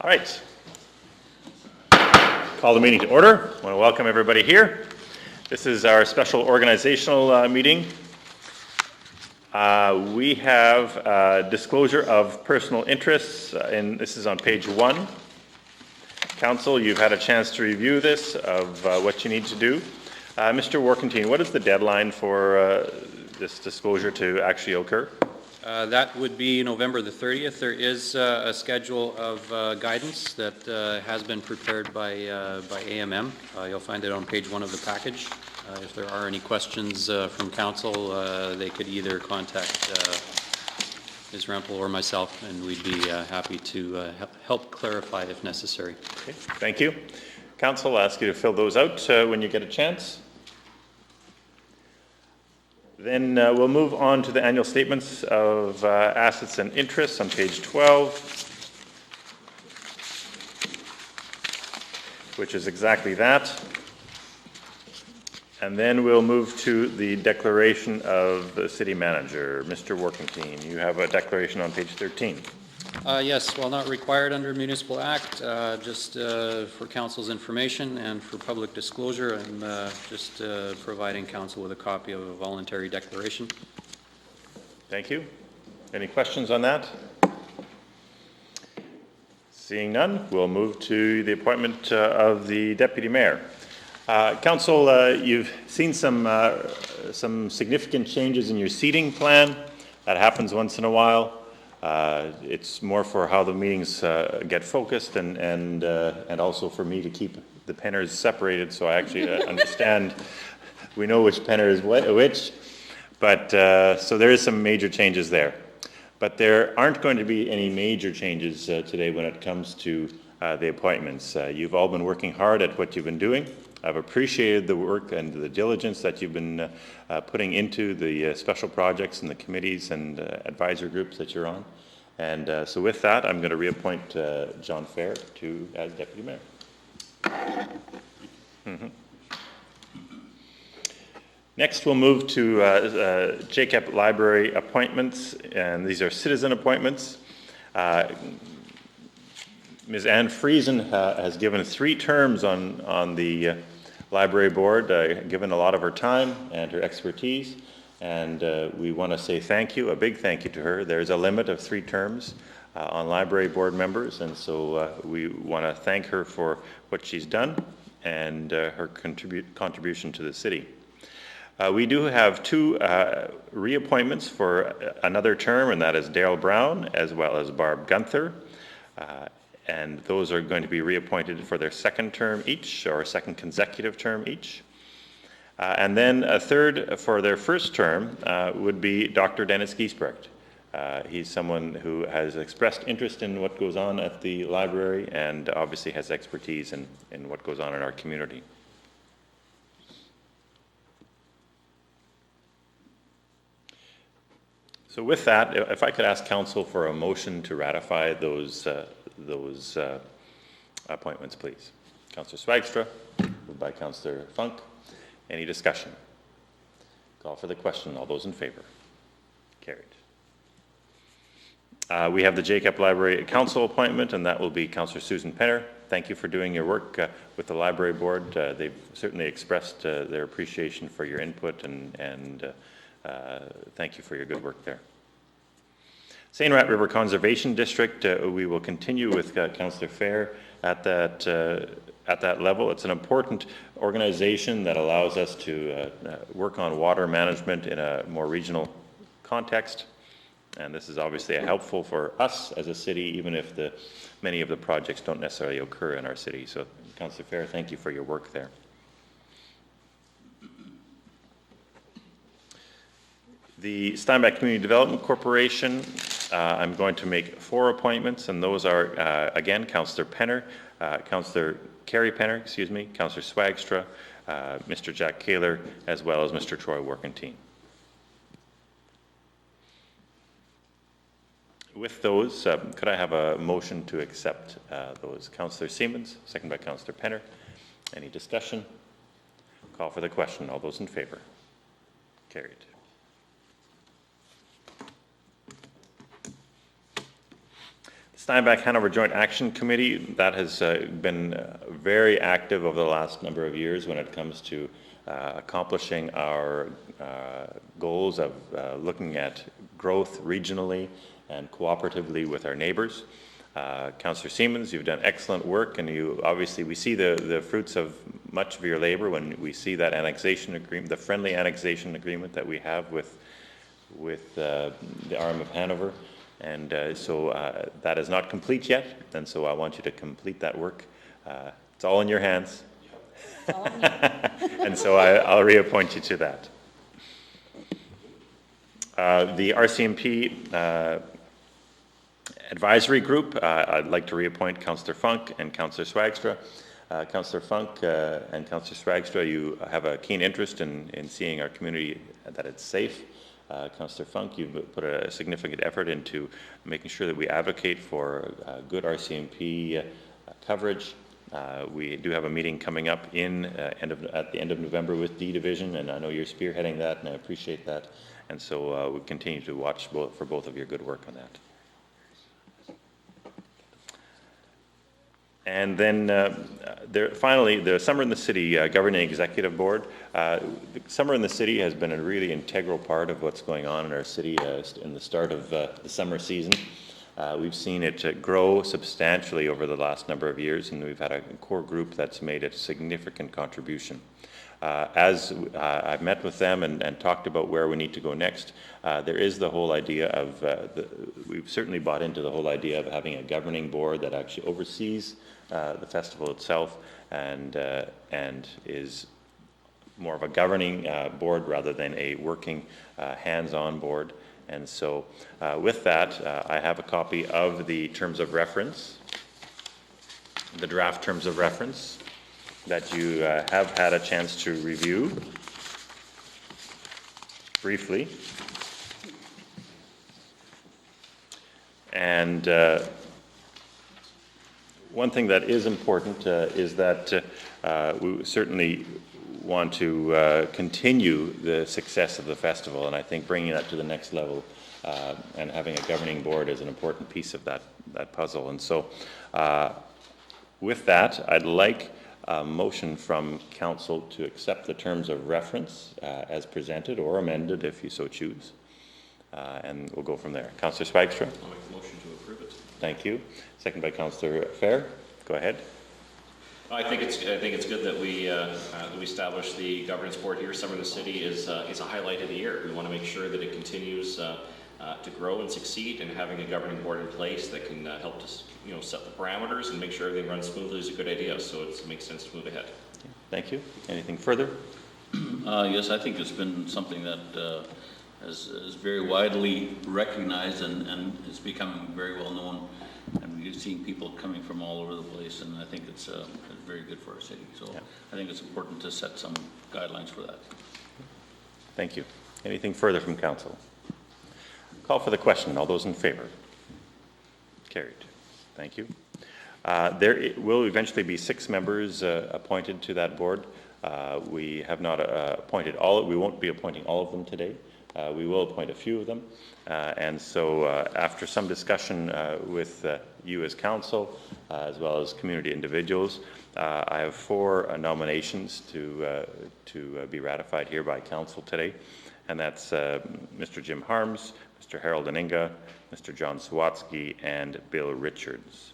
All right. Call the meeting to order. I want to welcome everybody here. This is our special organizational meeting. We have disclosure of personal interests, and this is on page 1. Council, you've had a chance to review this of what you need to do. Mr. Warkentine, what is the deadline for this disclosure to actually occur? That would be November the 30th. There is a schedule of guidance that has been prepared by AMM. You'll find it on page 1 of the package. If there are any questions from council, they could either contact Ms. Rempel or myself, and we'd be happy to help clarify if necessary. Okay, thank you. Council, I'll ask you to fill those out when you get a chance. Then we'll move on to the annual statements of assets and interests on page 12, which is exactly that. And then we'll move to the declaration of the city manager. Mr. Warkentine, you have a declaration on page 13. Yes, while not required under Municipal Act, just for council's information and for public disclosure, I'm just providing council with a copy of a voluntary declaration. Thank you. Any questions on that? Seeing none, we'll move to the appointment of the deputy mayor. Council, you've seen some significant changes in your seating plan. That happens once in a while. It's more for how the meetings get focused and also for me to keep the penners separated, so I actually understand. We know which penner is which, but so there is some major changes there. But there aren't going to be any major changes today when it comes to the appointments. You've all been working hard at what you've been doing. I've appreciated the work and the diligence that you've been putting into the special projects and the committees and advisor groups that you're on. And so with that, I'm going to reappoint John Fair as deputy mayor. Next, we'll move to Epp Library appointments, and these are citizen appointments. Ms. Ann Friesen has given 3 terms on the library board, given a lot of her time and her expertise, and we want to say thank you, a big thank you to her. There's a limit of 3 terms on library board members, and so we want to thank her for what she's done and her contribution to the city. We do have 2 reappointments for another term, and that is Daryl Brown as well as Barb Gunther. And those are going to be reappointed for their 2nd term each, or 2nd consecutive term each. And then a 3rd for their 1st term would be Dr. Dennis Giesbrecht. He's someone who has expressed interest in what goes on at the library and obviously has expertise in what goes on in our community. So with that, if I could ask council for a motion to ratify those appointments, please. Councillor Swagstra, moved by Councillor Funk. Any discussion? Call for the question. All those in favor? Carried. We have the Epp Library Council appointment, and that will be Councillor Susan Penner. Thank you for doing your work with the library board. They've certainly expressed their appreciation for your input, and thank you for your good work there. Seine Rat River Conservation District, we will continue with Councillor Fair at that level. It's an important organization that allows us to work on water management in a more regional context, and this is obviously helpful for us as a city, even if many of the projects don't necessarily occur in our city. So, Councillor Fair, thank you for your work there. The Steinbach Community Development Corporation, I'm going to make 4 appointments, and those are, again, Councillor Penner, Councillor Carrie Penner, Councillor Swagstra, Mr. Jack Kaler, as well as Mr. Troy Warkentine. With those, could I have a motion to accept those? Councillor Siemens, second by Councillor Penner. Any discussion? Call for the question. All those in favor? Carried. Steinbach Hanover Joint Action Committee, that has been very active over the last number of years when it comes to accomplishing our goals of looking at growth regionally and cooperatively with our neighbors. Councillor Siemens, you've done excellent work, and we see the fruits of much of your labor when we see that annexation agreement, the friendly annexation agreement that we have with the arm of Hanover. And so that is not complete yet, and so I want you to complete that work. It's all in your hands. And so I'll reappoint you to that. The RCMP advisory group, I'd like to reappoint Councillor Funk and Councillor Swagstra. Councillor Funk and Councillor Swagstra, you have a keen interest in seeing our community that it's safe. Councillor Funk, you've put a significant effort into making sure that we advocate for good RCMP coverage. We do have a meeting coming up at the end of November with D Division, and I know you're spearheading that, and I appreciate that. And so we continue to watch for both of your good work on that. And then finally, the Summer in the City Governing Executive Board. The Summer in the City has been a really integral part of what's going on in our city in the start of the summer season. We've seen it grow substantially over the last number of years, and we've had a core group that's made a significant contribution. As I've met with them and talked about where we need to go next, there is the whole idea of, we've certainly bought into the whole idea of having a governing board that actually oversees the festival itself and is more of a governing board rather than a working hands-on board. And so with that, I have a copy of the terms of reference, the draft terms of reference that you have had a chance to review briefly. And one thing that is important is that we certainly want to continue the success of the festival, and I think bringing that to the next level and having a governing board is an important piece of that puzzle. And so with that, I'd like a motion from council to accept the terms of reference as presented or amended if you so choose. And we'll go from there. Councillor Swagstra? I'll make the motion to approve it. Thank you. Second by Councillor Fair. Go ahead. I think it's good that we establish the governance board here. Summer in the City is a highlight of the year. We want to make sure that it continues to grow and succeed, and having a governing board in place that can help us, set the parameters and make sure everything runs smoothly is a good idea. So it makes sense to move ahead. Thank you. Anything further? Yes, I think it's been something that is very widely recognized and is becoming very well known. And we're seeing people coming from all over the place, and I think it's very good for our city. So yeah. I think it's important to set some guidelines for that. Thank you. Anything further from council? Call for the question. All those in favor? Carried. Thank you. There will eventually be 6 members appointed to that board. We have not appointed all. We won't be appointing all of them today. We will appoint a few of them. And so after some discussion with you as council, as well as community individuals, I have 4 nominations to be ratified here by council today. And that's Mr. Jim Harms, Mr. Harold Aninga, Mr. John Sawatsky, and Bill Richards.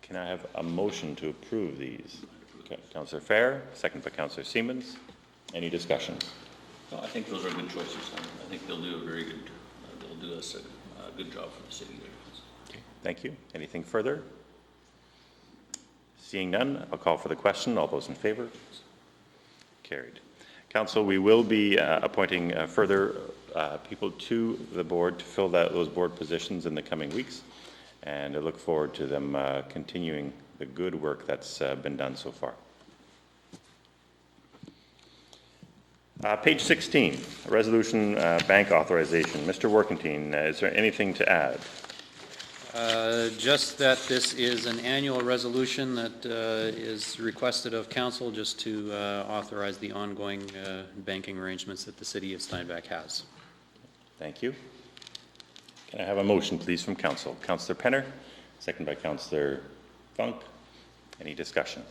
Can I have a motion to approve these? Okay. Councillor Fair, second by Councillor Siemens. Any discussion? Well, I think those are good choices. I think they'll do a very good. They'll do us a good job for the city. Okay. Thank you. Anything further? Seeing none, I'll call for the question. All those in favor? Carried. Council, we will be appointing further people to the board to fill those board positions in the coming weeks, and I look forward to them continuing the good work that's been done so far. Page 16, resolution bank authorization. Mr. Workentine, is there anything to add? Just that this is an annual resolution that is requested of council just to authorize the ongoing banking arrangements that the city of Steinbach has. Thank you. Can I have a motion, please, from council? Councillor Penner, Second by Councillor Funk. Any discussion?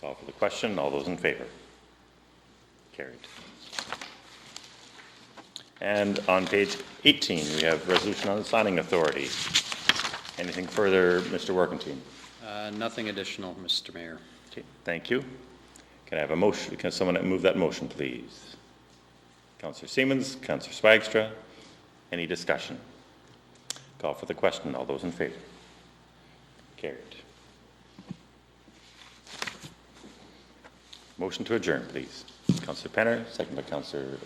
Call for the question. All those in favor? Carried. And on page 18, we have resolution on the signing authority. Anything further, Mr. Warkentine? Nothing additional, Mr. Mayor. Okay, thank you. Can I have a motion? Can someone move that motion, please? Councillor Siemens, Councillor Swagstra. Any discussion? Call for the question. All those in favor? Carried. Motion to adjourn, please. Councillor Penner, second by Councillor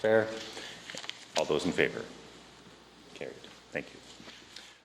Fair. All those in favor? Carried. Thank you.